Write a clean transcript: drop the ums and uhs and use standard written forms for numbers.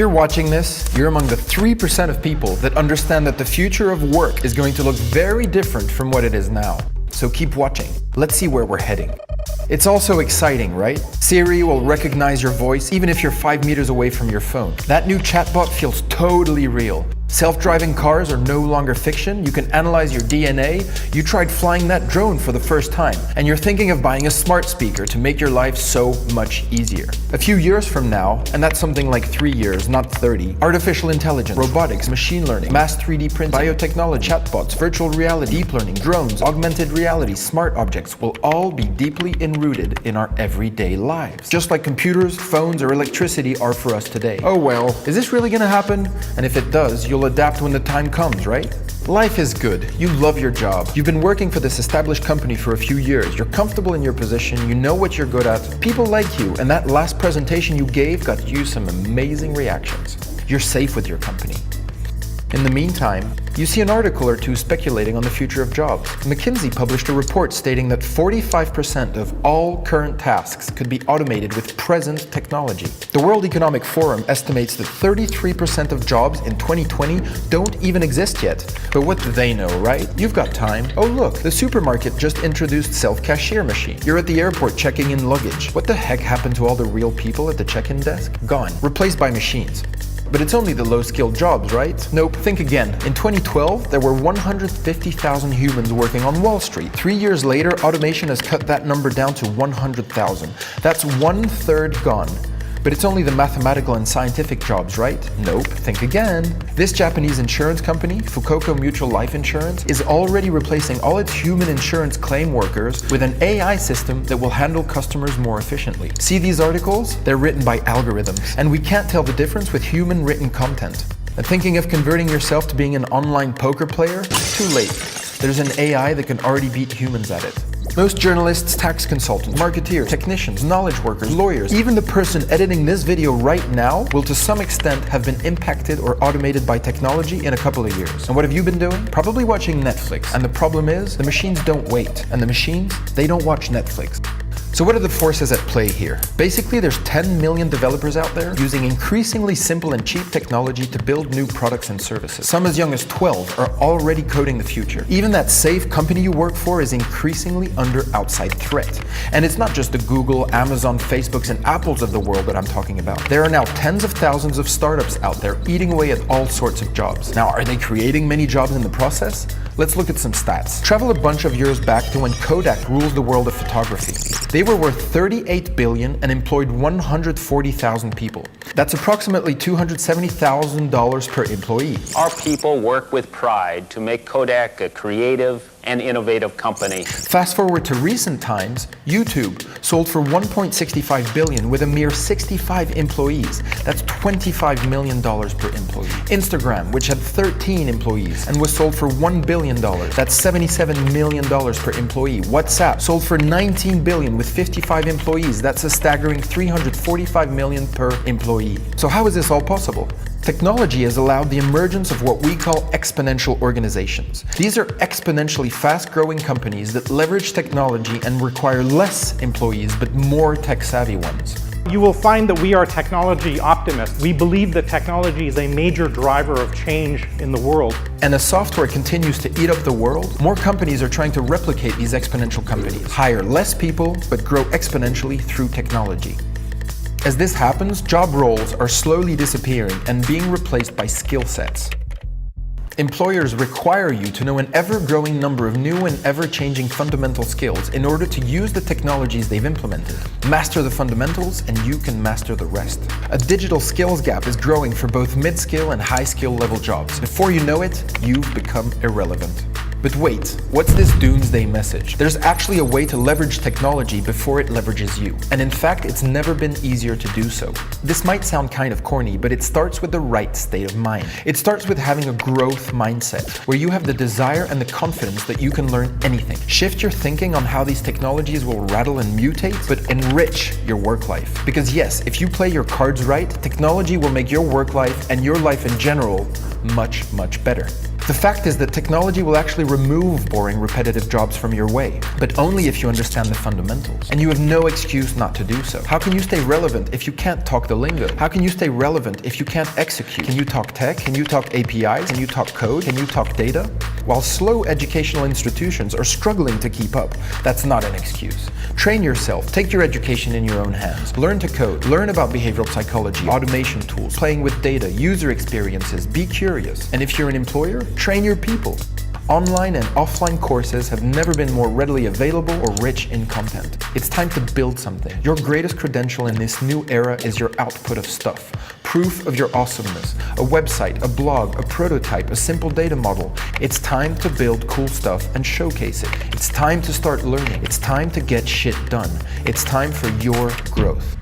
you're watching this, you're among the 3% of people that understand that the future of work is going to look very different from what it is now. So keep watching. Let's see where we're heading. It's also exciting, right? Siri will recognize your voice even if you're 5 meters away from your phone. That new chatbot feels totally real. Self-driving cars are no longer fiction. You can analyze your DNA. You tried flying that drone for the first time, and you're thinking of buying a smart speaker to make your life so much easier. A few years from now, and that's something like 3 years, not 30, artificial intelligence, robotics, machine learning, mass 3D printing, biotechnology, chatbots, virtual reality, deep learning, drones, augmented reality, smart objects will all be deeply enrooted in our everyday lives. Just like computers, phones, or electricity are for us today. Oh well, is this really gonna happen? And if it does, you'll adapt when the time comes, right? Life is good. You love your job. You've been working for this established company for a few years. You're comfortable in your position. You know what you're good at. People like you, and that last presentation you gave got you some amazing reactions. You're safe with your company. In the meantime, you see an article or two speculating on the future of jobs. McKinsey published a report stating that 45% of all current tasks could be automated with present technology. The World Economic Forum estimates that 33% of jobs in 2020 don't even exist yet. But what do they know, right? You've got time. Oh look, the supermarket just introduced self-cashier machine. You're at the airport checking in luggage. What the heck happened to all the real people at the check-in desk? Gone. Replaced by machines. But it's only the low-skilled jobs, right? Nope, think again. In 2012, there were 150,000 humans working on Wall Street. 3 years later, automation has cut that number down to 100,000. That's 1/3 gone. But it's only the mathematical and scientific jobs, right? Nope, think again. This Japanese insurance company, Fukoku Mutual Life Insurance, is already replacing all its human insurance claim workers with an AI system that will handle customers more efficiently. See these articles? They're written by algorithms, and we can't tell the difference with human written content. And thinking of converting yourself to being an online poker player? Too late. There's an AI that can already beat humans at it. Most journalists, tax consultants, marketeers, technicians, knowledge workers, lawyers, even the person editing this video right now will to some extent have been impacted or automated by technology in a couple of years. And what have you been doing? Probably watching Netflix. And the problem is, the machines don't wait. And the machines, they don't watch Netflix. So what are the forces at play here? Basically, there's 10 million developers out there using increasingly simple and cheap technology to build new products and services. Some as young as 12 are already coding the future. Even that safe company you work for is increasingly under outside threat. And it's not just the Google, Amazon, Facebooks, and Apples of the world that I'm talking about. There are now tens of thousands of startups out there eating away at all sorts of jobs. Now, are they creating many jobs in the process? Let's look at some stats. Travel a bunch of years back to when Kodak ruled the world of photography. They were worth $38 billion and employed 140,000 people. That's approximately $270,000 per employee. Our people work with pride to make Kodak a creative and innovative company. Fast forward to recent times, YouTube sold for $1.65 billion with a mere 65 employees. That's $25 million per employee. Instagram, which had 13 employees and was sold for $1 billion. That's $77 million per employee. WhatsApp sold for $19 billion with 55 employees. That's a staggering $345 million per employee. So how is this all possible? Technology has allowed the emergence of what we call exponential organizations. These are exponentially fast-growing companies that leverage technology and require less employees but more tech-savvy ones. You will find that we are technology optimists. We believe that technology is a major driver of change in the world. And as software continues to eat up the world, more companies are trying to replicate these exponential companies. Hire less people, but grow exponentially through technology. As this happens, job roles are slowly disappearing and being replaced by skill sets. Employers require you to know an ever-growing number of new and ever-changing fundamental skills in order to use the technologies they've implemented. Master the fundamentals and you can master the rest. A digital skills gap is growing for both mid-skill and high-skill level jobs. Before you know it, you've become irrelevant. But wait, what's this doomsday message? There's actually a way to leverage technology before it leverages you. And in fact, it's never been easier to do so. This might sound kind of corny, but it starts with the right state of mind. It starts with having a growth mindset, where you have the desire and the confidence that you can learn anything. Shift your thinking on how these technologies will rattle and mutate, but enrich your work life. Because yes, if you play your cards right, technology will make your work life and your life in general much, much better. The fact is that technology will actually remove boring, repetitive jobs from your way, but only if you understand the fundamentals. And you have no excuse not to do so. How can you stay relevant if you can't talk the lingo? How can you stay relevant if you can't execute? Can you talk tech? Can you talk APIs? Can you talk code? Can you talk data? While slow educational institutions are struggling to keep up, that's not an excuse. Train yourself, take your education in your own hands. Learn to code, learn about behavioral psychology, automation tools, playing with data, user experiences, be curious. And if you're an employer, train your people. Online and offline courses have never been more readily available or rich in content. It's time to build something. Your greatest credential in this new era is your output of stuff. Proof of your awesomeness. A website, a blog, a prototype, a simple data model. It's time to build cool stuff and showcase it. It's time to start learning. It's time to get shit done. It's time for your growth.